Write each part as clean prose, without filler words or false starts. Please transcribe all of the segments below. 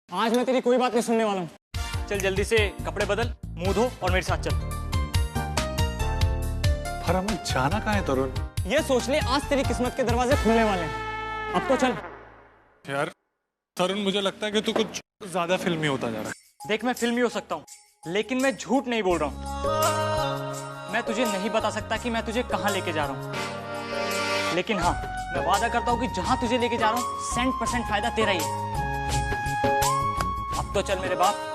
आज मैं तेरी कोई बात नहीं सुनने वाला हूँ। चल जल्दी से कपड़े बदल, मुंह धो और मेरे साथ चल। पर हमें जाना कहाँ है तरुण? ये सोच ले आज तेरी किस्मत के दरवाजे खुलने वाले हैं। अब तो चल। यार तरुण, मुझे लगता है कि तू कुछ ज्यादा फिल्मी होता जा रहा है। देख मैं फिल्मी हो सकता हूँ, लेकिन मैं झूठ नहीं बोल रहा हूँ। मैं तुझे नहीं बता सकता कि मैं तुझे कहाँ लेके जा रहा हूँ, लेकिन हाँ मैं वादा करता हूँ कि जहाँ तुझे लेके जा रहा हूँ 100% फायदा तेरा ही है। अब तो चल मेरे बाप।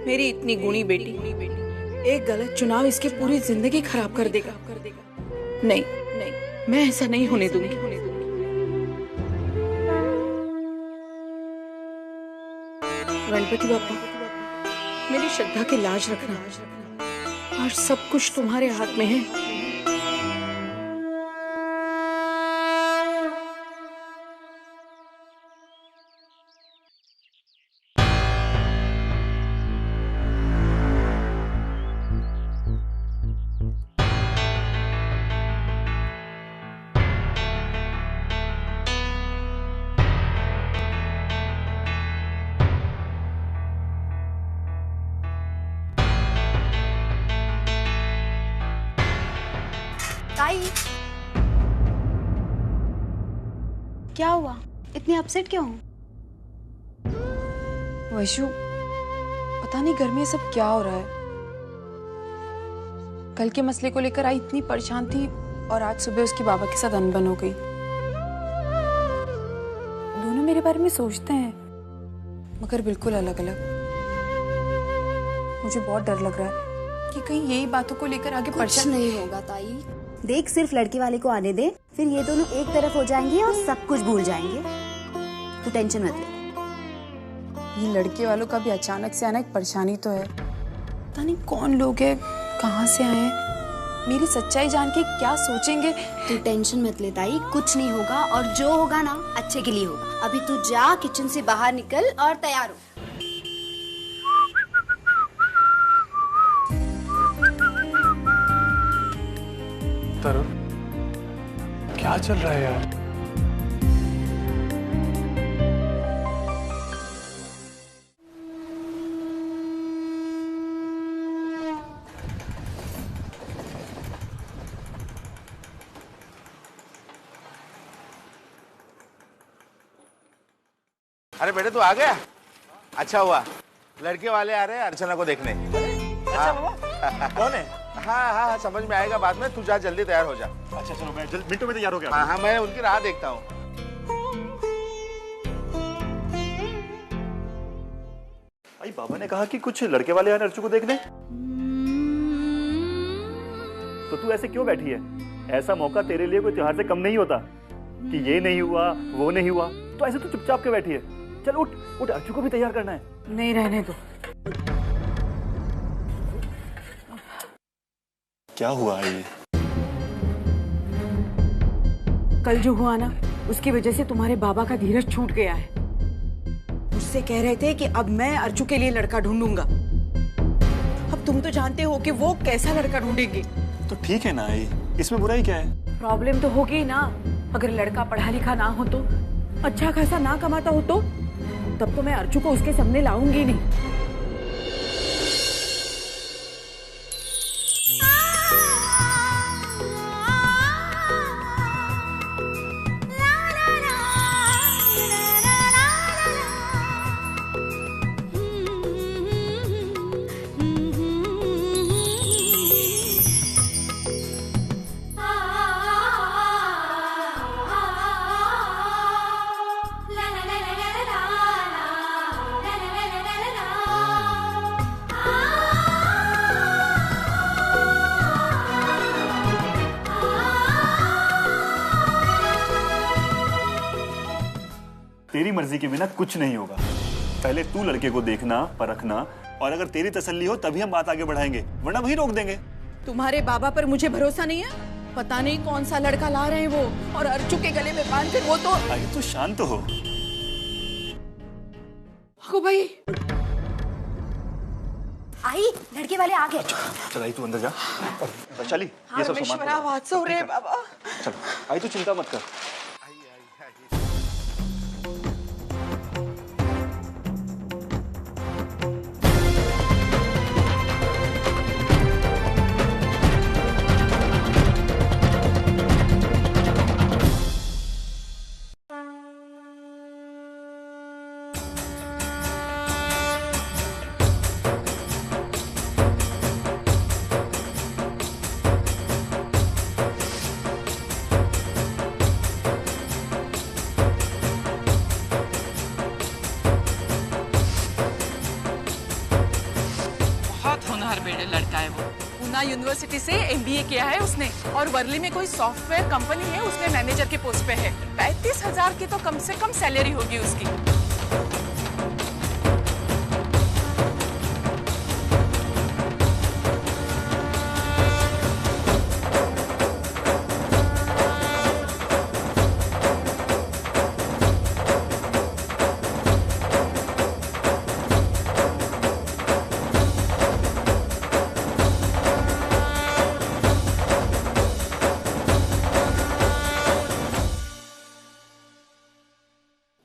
मेरी इतनी गुणी बेटी, एक गलत चुनाव इसकी पूरी जिंदगी खराब कर देगा। नहीं नहीं, मैं ऐसा नहीं होने दूंगी। गणपति बापा, मेरी श्रद्धा की लाज रखना। आज सब कुछ तुम्हारे हाथ में है। ताई, क्या हुआ? इतने अपसेट क्यों हो? वैशु, पता नहीं घर में सब क्या हो रहा है। कल के मसले को लेकर आई इतनी परेशान थी और आज सुबह उसकी बाबा के साथ अनबन हो गई। दोनों मेरे बारे में सोचते हैं मगर बिल्कुल अलग अलग। मुझे बहुत डर लग रहा है कि कहीं यही बातों को लेकर आगे कुछ नहीं होगा ताई। देख, सिर्फ लड़के वाले को आने दे, फिर ये दोनों एक तरफ हो जाएंगे और सब कुछ भूल जाएंगे। तू टेंशन मत ले। ये लड़के वालों का भी अचानक से आना एक परेशानी तो है। पता नहीं कौन लोग हैं, कहाँ से आए हैं, मेरी सच्चाई जान के क्या सोचेंगे। तू टेंशन मत ले ताई, कुछ नहीं होगा और जो होगा ना अच्छे के लिए होगा। अभी तू जा, किचन से बाहर निकल और तैयार हो। तरुण, क्या चल रहा है यार? अरे बेटे, तू आ गया? अच्छा हुआ, लड़के वाले आ रहे हैं अर्चना को देखने। अच्छा बाबा, कौन है? हाँ हाँ, समझ में आएगा बाद में। तू जा, जल्दी तैयार हो जा। अच्छा चलो, मैं मिनटों में तैयार हो गया। हाँ हाँ, मैं उनकी राह देखता हूँ। भाई बाबा ने कहा कि कुछ लड़के वाले आए अर्चू को देखने, तो तू ऐसे क्यों बैठी है? ऐसा मौका तेरे लिए कोई त्योहार से कम नहीं होता कि ये नहीं हुआ वो नहीं हुआ, तो ऐसे तू चुपचाप के बैठी है। चल उठ उठ, अर्चू को भी तैयार करना है। नहीं, रहने दो। क्या हुआ ये? कल जो हुआ ना, उसकी वजह से तुम्हारे बाबा का धीरज छूट गया है। मुझसे कह रहे थे कि अब मैं अर्चू के लिए लड़का ढूंढूंगा। अब तुम तो जानते हो कि वो कैसा लड़का ढूंढेंगे। तो ठीक है ना, इसमें बुराई क्या है? प्रॉब्लम तो होगी ही ना। अगर लड़का पढ़ा लिखा ना हो तो, अच्छा खासा ना कमाता हो तो, तब तो मैं अर्चू को उसके सामने लाऊंगी नहीं। तेरी मर्जी के बिना कुछ नहीं होगा। पहले तू लड़के को देखना, परखना, और अगर तेरी तसल्ली हो तभी हम बात आगे बढ़ाएंगे, वरना वहीं रोक देंगे। तुम्हारे बाबा पर मुझे भरोसा नहीं है। पता नहीं कौन सा लड़का ला रहे हैं वो, और अर्चू के गले में बांध कर वो तो। आई तू शांत हो। भाई आई, लड़के वाले आ गए। चल आई तू अंदर जा। वैशाली ये सब सामान आवाज सो रहे बाबा। चल आई तू चिंता मत कर। लड़का है वो। पूना यूनिवर्सिटी से MBA किया है उसने, और वर्ली में कोई सॉफ्टवेयर कंपनी है, उसमें मैनेजर के पोस्ट पे है। 35,000 की तो कम से कम सैलरी होगी उसकी।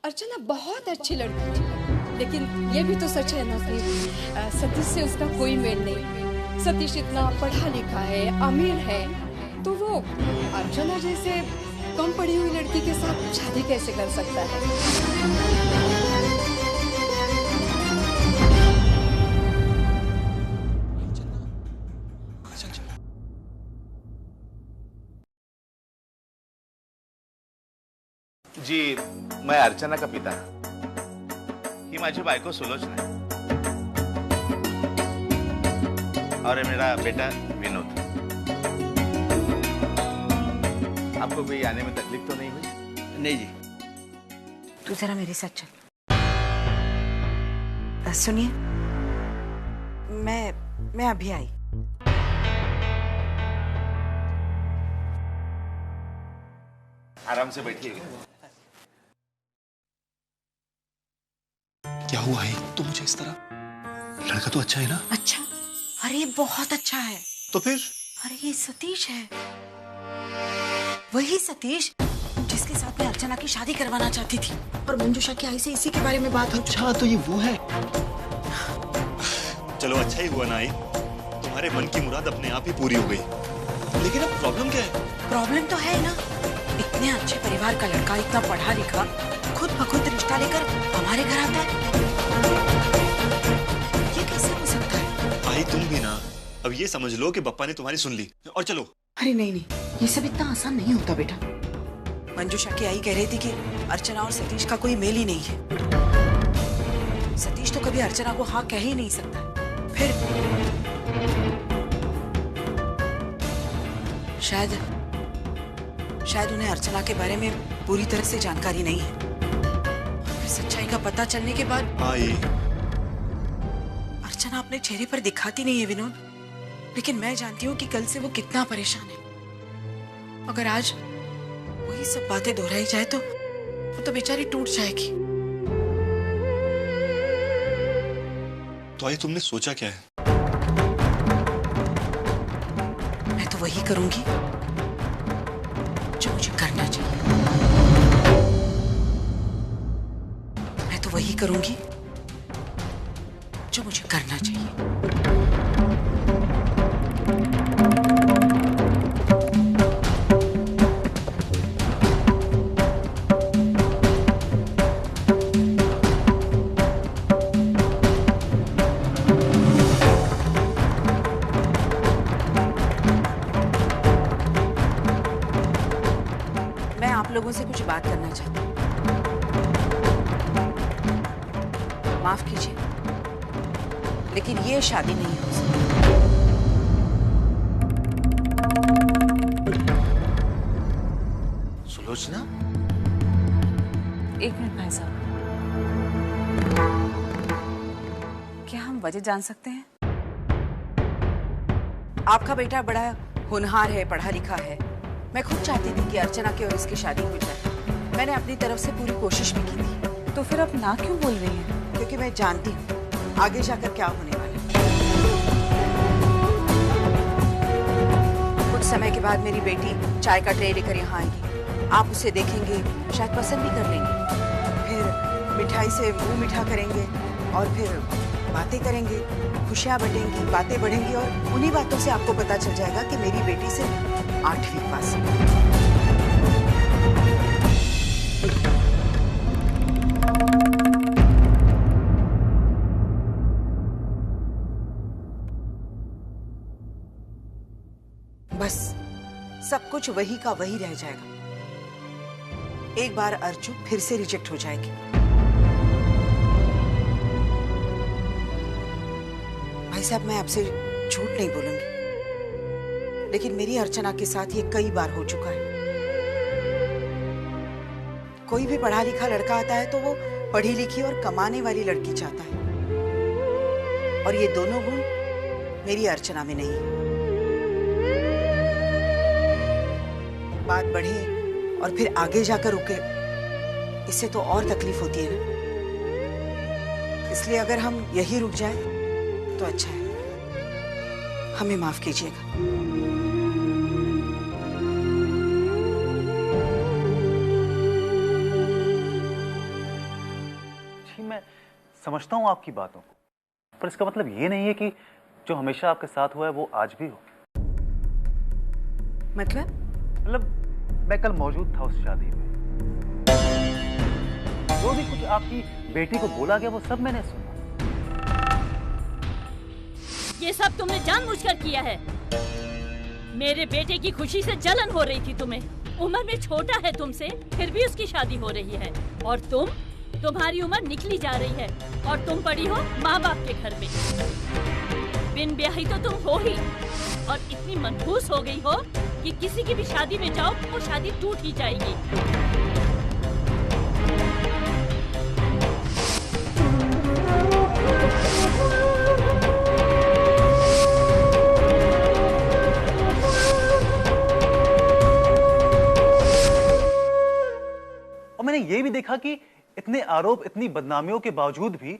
अर्चना बहुत अच्छी लड़की है, लेकिन ये भी तो सच है ना कि सतीश से उसका कोई मेल नहीं। सतीश इतना पढ़ा लिखा है, अमीर है, तो वो अर्चना जैसे कम पढ़ी हुई लड़की के साथ शादी कैसे कर सकता है? जी, मैं अर्चना का पिता, ही माझी बायको सुलोचना है, और मेरा बेटा विनोद। आपको कोई आने में तकलीफ तो नहीं हुई? नहीं जी। तू जरा मेरे साथ चल। सुनिए, मैं अभी आई। आराम से बैठिए। क्या हुआ है तो मुझे इस तरह? लड़का तो अच्छा है ना? अच्छा? अरे बहुत अच्छा है। तो फिर? अरे ये सतीश है, वही सतीश जिसके साथ मैं अर्चना की शादी करवाना चाहती थी, और मंजूषा की आई से इसी के बारे में बात हो। अच्छा, तो ये वो है। चलो अच्छा ही हुआ ना आई, तुम्हारे मन की मुराद अपने आप ही पूरी हो गई। लेकिन अब प्रॉब्लम क्या है? प्रॉब्लम तो है ना, इतने अच्छे परिवार का लड़का, इतना पढ़ा लिखा, खुद ब खुद रिश्ता लेकर हमारे घर आता है। ये कैसे हो सकता है? आई तुम भी ना अब ये समझ लो कि बप्पा ने तुम्हारी सुन ली और चलो। अरे नहीं नहीं, ये सब इतना आसान नहीं होता बेटा। मंजूषा की आई कह रही थी कि अर्चना और सतीश का कोई मेल ही नहीं है। सतीश तो कभी अर्चना को हाँ कह ही नहीं सकता। फिर शायद उन्हें अर्चना के बारे में पूरी तरह से जानकारी नहीं है। फिर सच्चाई का पता चलने के बाद आई अर्चना अपने चेहरे पर दिखाती नहीं है विनोद, लेकिन मैं जानती हूँ कि कल से वो कितना परेशान है। अगर आज वही सब बातें दोहराई जाए तो वो तो बेचारी टूट जाएगी। तो आई तुमने सोचा क्या है? मैं तो वही करूंगी जो मुझे करना चाहिए। मैं तो वही करूंगी जो मुझे करना चाहिए। लोगों से कुछ बात करना चाहती हूँ। माफ कीजिए, लेकिन ये शादी नहीं हो सकती। सुलोचना, एक मिनट भाई साहब, क्या हम बजट जान सकते हैं? आपका बेटा बड़ा होनहार है, पढ़ा लिखा है। मैं खुद चाहती थी कि अर्चना की और इसकी शादी हो जाए। मैंने अपनी तरफ से पूरी कोशिश भी की थी। तो फिर आप ना क्यों बोल रही हैं? क्योंकि मैं जानती हूँ आगे जाकर क्या होने वाला है। कुछ समय के बाद मेरी बेटी चाय का ट्रे लेकर यहाँ आएगी। आप उसे देखेंगे, शायद पसंद भी कर लेंगे। फिर मिठाई से मुंह मीठा करेंगे और फिर बातें करेंगे, खुशियाँ बटेंगी, बातें बढ़ेंगी और उन्हीं बातों से आपको पता चल जाएगा कि मेरी बेटी सिर्फ 8वीं पास है। बस सब कुछ वही का वही रह जाएगा। एक बार अर्चू फिर से रिजेक्ट हो जाएगी। भाई साहब, मैं आपसे झूठ नहीं बोलूंगी, लेकिन मेरी अर्चना के साथ ये कई बार हो चुका है। कोई भी पढ़ा लिखा लड़का आता है तो वो पढ़ी लिखी और कमाने वाली लड़की चाहता है, और ये दोनों गुण मेरी अर्चना में नहीं है। बात बढ़े और फिर आगे जाकर रुके, इससे तो और तकलीफ होती है ना। इसलिए अगर हम यही रुक जाए तो अच्छा है। हमें माफ कीजिएगा। जी, मैं समझता हूँ आपकी बातों को, पर इसका मतलब ये नहीं है कि जो हमेशा आपके साथ हुआ है वो आज भी हो। मतलब मैं कल मौजूद था उस शादी में। जो भी कुछ आपकी बेटी को बोला गया वो सब मैंने सुना। ये सब तुमने जानबूझकर किया है। मेरे बेटे की खुशी से जलन हो रही थी तुम्हें। उम्र में छोटा है तुमसे, फिर भी उसकी शादी हो रही है। और तुम्हारी उम्र निकली जा रही है और तुम पड़ी हो माँ बाप के घर में। बिन ब्याही तो तुम हो ही, और इतनी मनहूस हो गई हो कि किसी की भी शादी में जाओ वो शादी टूट ही जाएगी। और मैंने ये भी देखा कि इतने आरोप, इतनी बदनामियों के बावजूद भी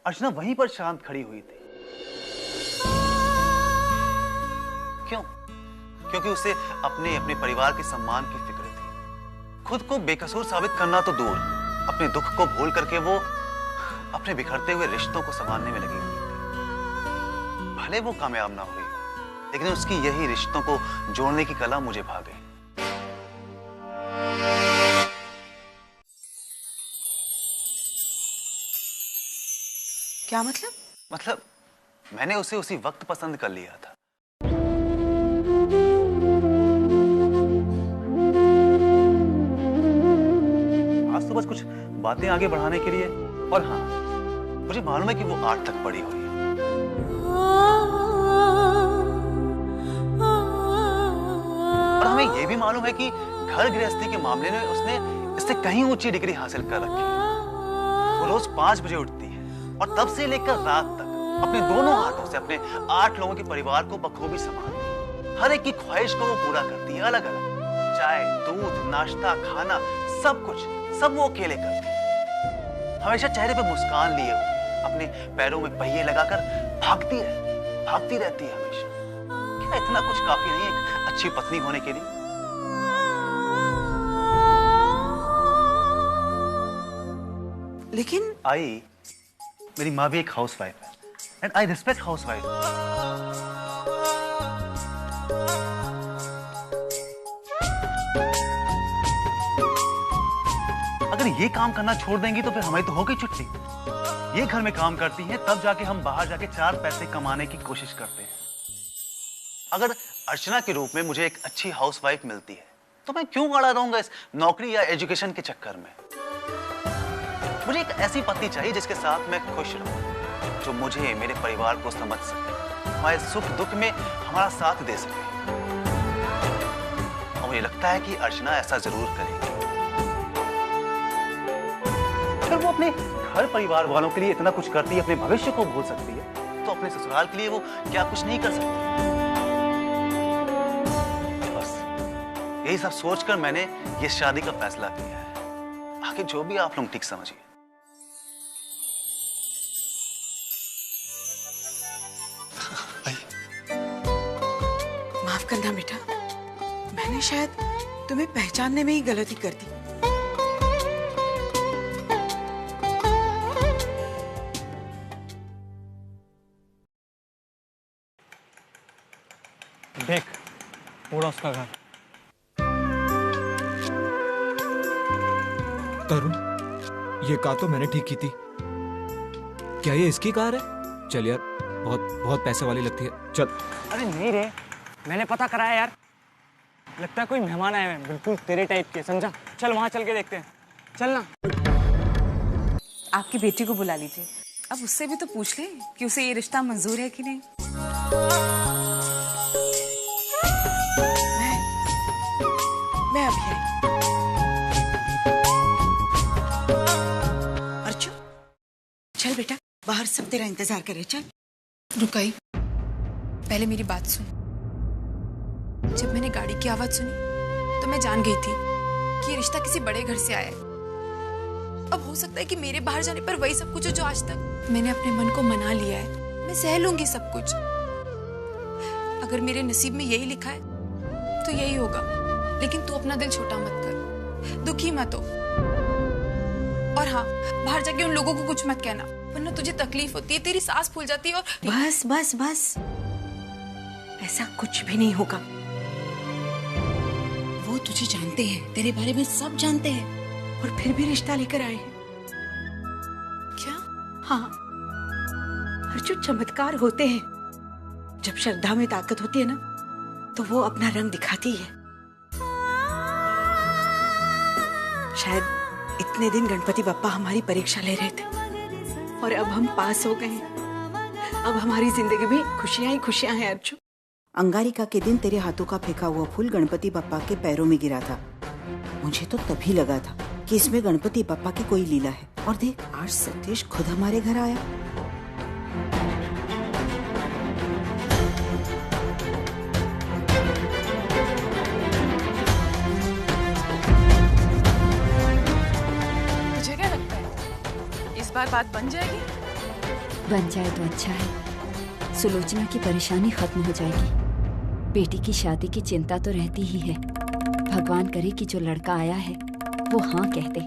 अर्चना वहीं पर शांत खड़ी हुई थी। क्यों? क्योंकि उसे अपने परिवार के सम्मान की फिक्र थी। खुद को बेकसूर साबित करना तो दूर, अपने दुख को भूल करके वो अपने बिखरते हुए रिश्तों को संभालने में लगी हुई थी। भले वो कामयाब ना हुई, लेकिन उसकी यही रिश्तों को जोड़ने की कला मुझे भा गई। क्या मतलब? मतलब मैंने उसे उसी वक्त पसंद कर लिया था। आज तो बस कुछ बातें आगे बढ़ाने के लिए। और हाँ, मुझे मालूम है कि वो 8 तक पढ़ी हुई है। और हमें यह भी मालूम है कि घर गृहस्थी के मामले में उसने इससे कहीं ऊंची डिग्री हासिल कर रखी है। वो रोज 5 बजे उठती है और तब से लेकर रात तक अपने दोनों हाथों से अपने 8 लोगों के परिवार को बखूबी संभालती है। हर एक की ख्वाहिश को वो पूरा करती है, अलग अलग। चाय, दूध, नाश्ता, खाना, सब कुछ सब वो अकेले करती है। हमेशा चेहरे पे मुस्कान लिए हुए, अपने पैरों में पहिए लगाकर भागती रहती है हमेशा। क्या इतना कुछ काफी नहीं एक अच्छी पत्नी होने के लिए? लेकिन मेरी माँ भी एक हाउसवाइफ है, एंड आई रिस्पेक्ट हाउसवाइफ। अगर ये काम करना छोड़ देंगी तो फिर हमारी तो हो गई छुट्टी। ये घर में काम करती हैं, तब जाके हम बाहर जाके 4 पैसे कमाने की कोशिश करते हैं। अगर अर्चना के रूप में मुझे एक अच्छी हाउसवाइफ मिलती है तो मैं क्यों अड़ा रहूंगा इस नौकरी या एजुकेशन के चक्कर में? मुझे एक ऐसी पत्नी चाहिए जिसके साथ मैं खुश रहूं, जो मुझे, मेरे परिवार को समझ सके, हमारे सुख दुख में हमारा साथ दे सके। और मुझे लगता है कि अर्चना ऐसा जरूर करेगी। फिर वो अपने घर परिवार वालों के लिए इतना कुछ करती है, अपने भविष्य को भूल सकती है, तो अपने ससुराल के लिए वो क्या कुछ नहीं कर सकती? बस यही सब सोचकर मैंने ये शादी का फैसला किया है। आगे जो भी आप लोग ठीक समझिए। माफ करना बेटा, मैंने शायद तुम्हें पहचानने में ही गलती कर दी। देख, पूरा उसका घर। तरुण, ये कार तो मैंने ठीक की थी। क्या ये इसकी कार है? चल यार, बहुत पैसे वाली लगती है। चल। अरे नहीं रे, मैंने पता कराया यार, लगता है कोई मेहमान आए हैं, बिल्कुल तेरे टाइप के, समझा? चल वहां चल के देखते हैं, चल ना। आपकी बेटी को बुला लीजिए, अब उससे भी तो पूछ लें कि उसे ये रिश्ता मंजूर है कि नहीं। मैं अभी आई। अर्चू, चल बेटा, बाहर सब तेरा इंतजार करे। चल। रुकाई, पहले मेरी बात सुन। जब मैंने गाड़ी की आवाज सुनी तो मैं जान गई थी कि ये रिश्ता किसी बड़े घर से आया है। अब हो सकता है कि मेरे बाहर जाने पर वही सब कुछ हो जो आज तक मैंने अपने मन को मना लिया है। मैं सह लूंगी सब कुछ। अगर मेरे नसीब में यही लिखा है तो यही होगा, लेकिन तू अपना दिल छोटा मत कर, दुखी मत हो। और हाँ, बाहर जाके उन लोगों को कुछ मत कहना, वरना तुझे तकलीफ होती है, तेरी सांस फूल जाती है। और बस बस बस, ऐसा कुछ भी नहीं होगा। वो तुझे जानते हैं, तेरे बारे में सब जानते हैं, और फिर भी रिश्ता लेकर आए हैं। क्या? हाँ, अर्जुन, चमत्कार होते हैं। जब श्रद्धा में ताकत होती है ना, तो वो अपना रंग दिखाती है। शायद इतने दिन गणपति बप्पा हमारी परीक्षा ले रहे थे, और अब हम पास हो गए हैं। अब हमारी जिंदगी में खुशियां ही खुशियां हैं। अर्जुन, अंगारिका के दिन तेरे हाथों का फेंका हुआ फूल गणपति बप्पा के पैरों में गिरा था। मुझे तो तभी लगा था कि इसमें गणपति बप्पा की कोई लीला है। और देख, आज सतीश खुद हमारे घर आया। तुझे क्या लगता है, इस बार बात बन जाएगी? बन जाए तो अच्छा है। सुलोचना की परेशानी खत्म हो जाएगी। बेटी की शादी की चिंता तो रहती ही है। भगवान करे कि जो लड़का आया है वो हाँ कह दे।